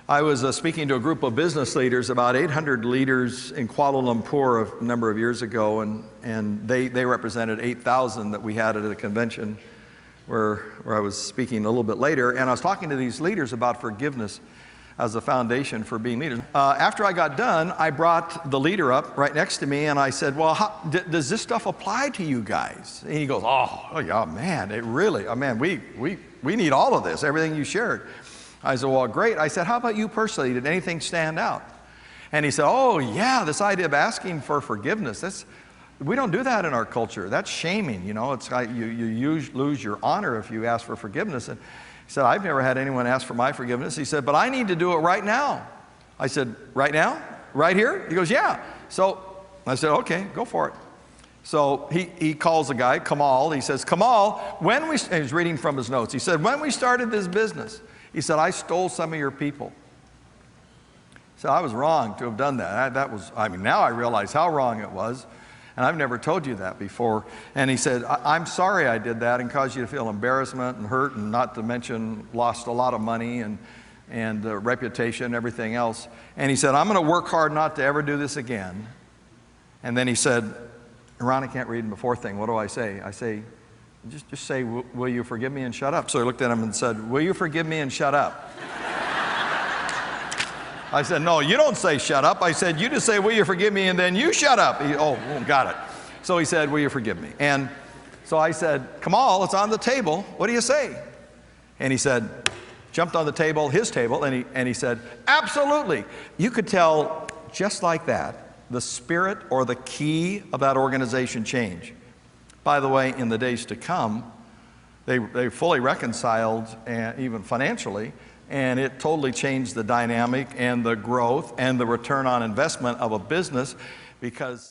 I was speaking to a group of business leaders, about 800 leaders in Kuala Lumpur a number of years ago, and they represented 8,000 that we had at a convention where I was speaking a little bit later, and I was talking to these leaders about forgiveness as a foundation for being leaders. After I got done, I brought the leader up right next to me, and I said, well, does this stuff apply to you guys? And he goes, oh yeah, man, it really, man, we need all of this, everything you shared. I said, well, great. I said, how about you personally? Did anything stand out? And he said, oh yeah, this idea of asking for forgiveness, we don't do that in our culture. That's shaming, you know. It's like you lose your honor if you ask for forgiveness. And he said, I've never had anyone ask for my forgiveness. He said, but I need to do it right now. I said, right now? Right here? He goes, yeah. So I said, okay, go for it. So he calls a guy, Kamal. He says, Kamal, and he's reading from his notes. He said, when we started this business, he said, I stole some of your people. He said, I was wrong to have done that. Now I realize how wrong it was. And I've never told you that before. And he said, I'm sorry I did that and caused you to feel embarrassment and hurt, and not to mention lost a lot of money and reputation and everything else. And he said, I'm going to work hard not to ever do this again. And then he said, Ron, I can't read in the fourth thing. What do I say? I say, just say, will you forgive me and shut up? So I looked at him and said, will you forgive me and shut up? I said, no, you don't say shut up. I said, you just say, will you forgive me, and then you shut up. Got it. So he said, will you forgive me? And so I said, Kamal, it's on the table. What do you say? And he said, jumped on the table, his table, and he said, absolutely. You could tell just like that, the spirit or the key of that organization change. By the way, in the days to come, they fully reconciled, even financially, and it totally changed the dynamic and the growth and the return on investment of a business, because